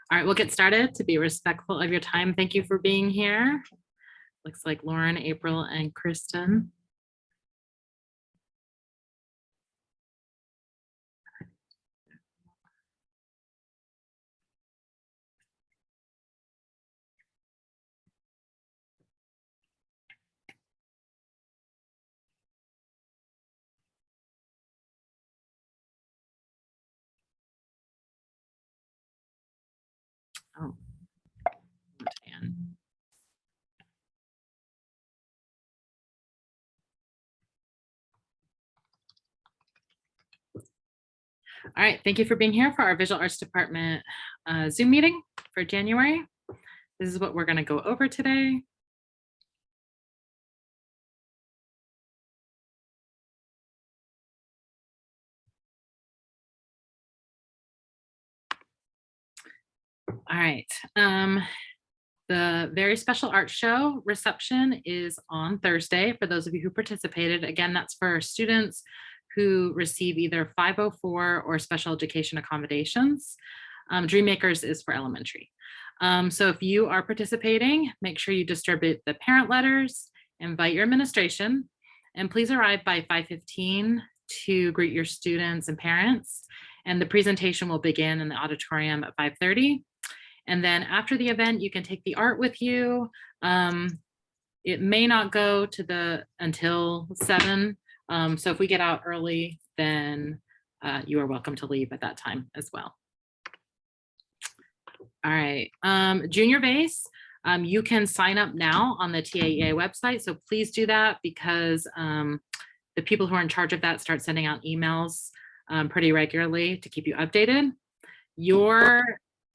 All right, we'll get started. To be respectful of your time, thank you for being here. Looks like Lauren, April, and Kristen. Oh, Dan. All right, thank you for being here for our Visual Arts Department Zoom meeting for January. This is what we're going to go over today. All right. The very special art show reception is on Thursday for those of you who participated. Again, that's for students who receive either 504 or special education accommodations. Dreammakers is for elementary. So if you are participating, make sure you distribute the parent letters, invite your administration, and please arrive by 5:15 to greet your students and parents. And the presentation will begin in the auditorium at 5:30. And then after the event, you can take the art with you. It may not go to until 7. So if we get out early, then you are welcome to leave at that time as well. All right, Junior Base, you can sign up now on the TAEA website. So please do that because the people who are in charge of that start sending out emails pretty regularly to keep you updated. Your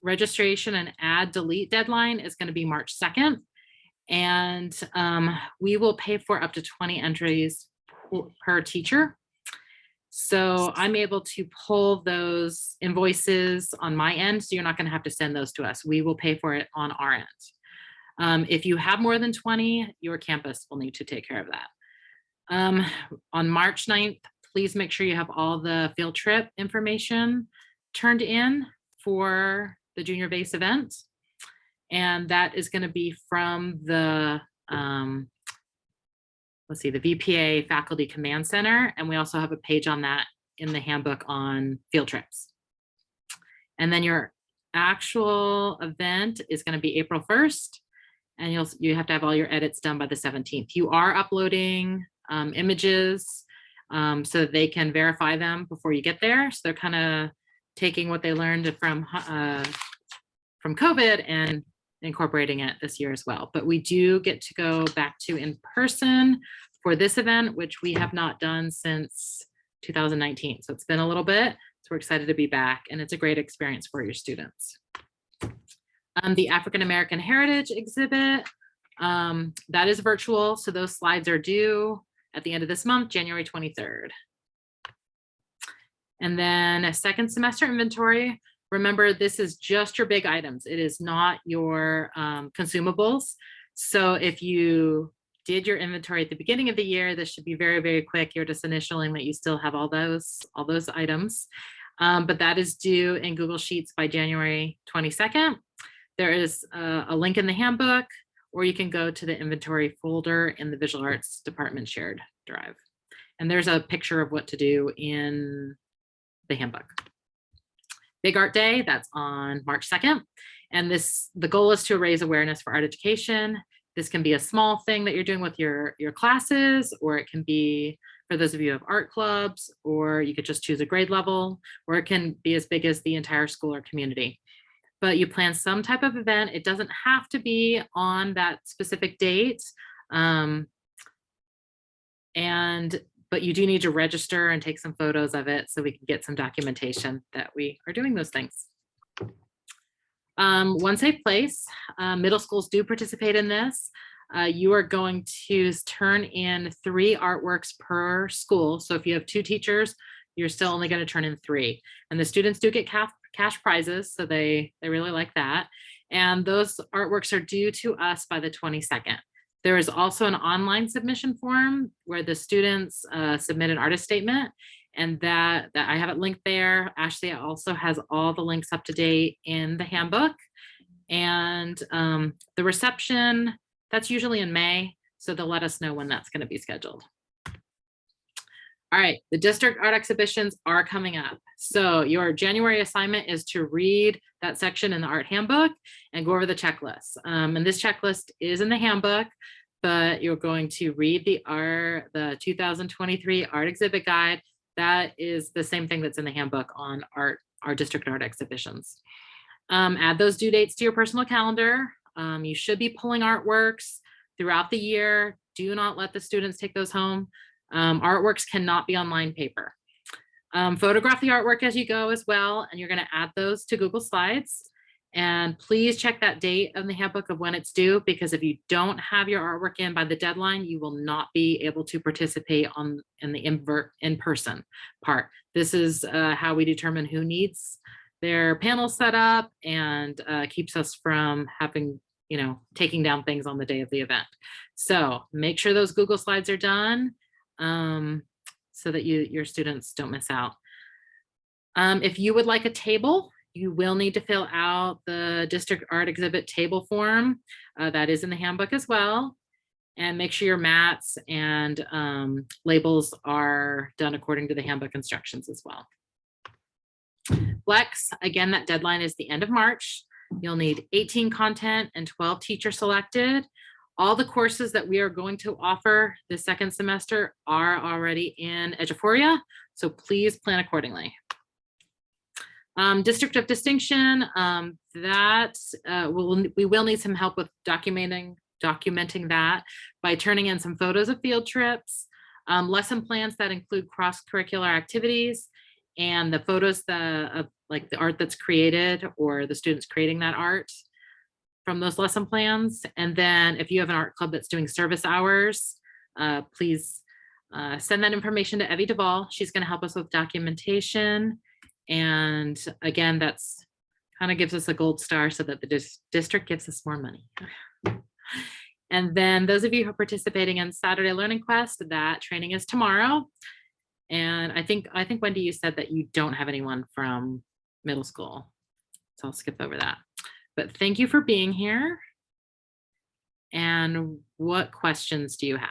registration and add delete deadline is going to be March 2nd. And we will pay for up to 20 entries per teacher. So I'm able to pull those invoices on my end. So you're not going to have to send those to us. We will pay for it on our end. If you have more than 20, your campus will need to take care of that. On March 9th, please make sure you have all the field trip information turned in for the Junior Base event. And that is going to be from the, the VPA Faculty Command Center. And we also have a page on that in the handbook on field trips. And then your actual event is going to be April 1st. And you have to have all your edits done by the 17th. You are uploading images so that they can verify them before you get there. So they're kind of taking what they learned from COVID and incorporating it this year as well. But we do get to go back to in person for this event, which we have not done since 2019. So it's been a little bit. So we're excited to be back, and it's a great experience for your students. The African American Heritage exhibit, that is virtual. So those slides are due at the end of this month, January 23rd. And then a second semester inventory. Remember, this is just your big items. It is not your consumables. So if you did your inventory at the beginning of the year, this should be very, very quick. You're just initialing that you still have all those items. But that is due in Google Sheets by January 22nd. There is a link in the handbook, or you can go to the inventory folder in the Visual Arts Department shared drive. And there's a picture of what to do in the handbook. Big Art Day, that's on March 2nd. And the goal is to raise awareness for art education. This can be a small thing that you're doing with your classes, or it can be for those of you who have art clubs, or you could just choose a grade level, or it can be as big as the entire school or community. But you plan some type of event. It doesn't have to be on that specific date. But you do need to register and take some photos of it so we can get some documentation that we are doing those things. One Safe Place, middle schools do participate in this. You are going to turn in 3 artworks per school. So if you have 2 teachers, you're still only going to turn in 3. And the students do get cash prizes, so they really like that. And those artworks are due to us by the 22nd. There is also an online submission form where the students submit an artist statement, And that I have it linked there. Ashley also has all the links up to date in the handbook. And the reception, that's usually in May. So they'll let us know when that's going to be scheduled. All right, the district art exhibitions are coming up. So your January assignment is to read that section in the art handbook and go over the checklist. And this checklist is in the handbook, but you're going to read the 2023 art exhibit guide. That is the same thing that's in the handbook on our district art exhibitions. Add those due dates to your personal calendar. You should be pulling artworks throughout the year. Do not let the students take those home. Artworks cannot be on lined paper. Photograph the artwork as you go as well, and you're going to add those to Google Slides. And please check that date of the handbook of when it's due, because if you don't have your artwork in by the deadline, you will not be able to participate in the in-person part. This is how we determine who needs their panel set up and keeps us from having, taking down things on the day of the event. So make sure those Google Slides are done so that your students don't miss out. If you would like a table, you will need to fill out the district art exhibit table form. That is in the handbook as well. And make sure your mats and labels are done according to the handbook instructions as well. Flex, again, that deadline is the end of March. You'll need 18 content and 12 teacher selected. All the courses that we are going to offer this second semester are already in Eduphoria, so please plan accordingly. District of Distinction, we will need some help with documenting that by turning in some photos of field trips, lesson plans that include cross-curricular activities, and the photos of like the art that's created or the students creating that art from those lesson plans. And then if you have an art club that's doing service hours, please send that information to Evie Duvall. She's going to help us with documentation. And again, that's kind of gives us a gold star so that the district gives us more money. And then those of you who are participating in Saturday Learning Quest, that training is tomorrow. And I think Wendy, you said that you don't have anyone from middle school. So I'll skip over that. But thank you for being here. And what questions do you have?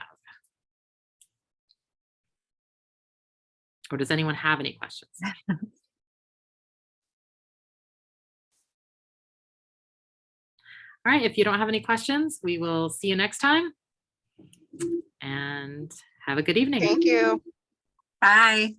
Or does anyone have any questions? All right, if you don't have any questions, we will see you next time. And have a good evening. Thank you. Bye.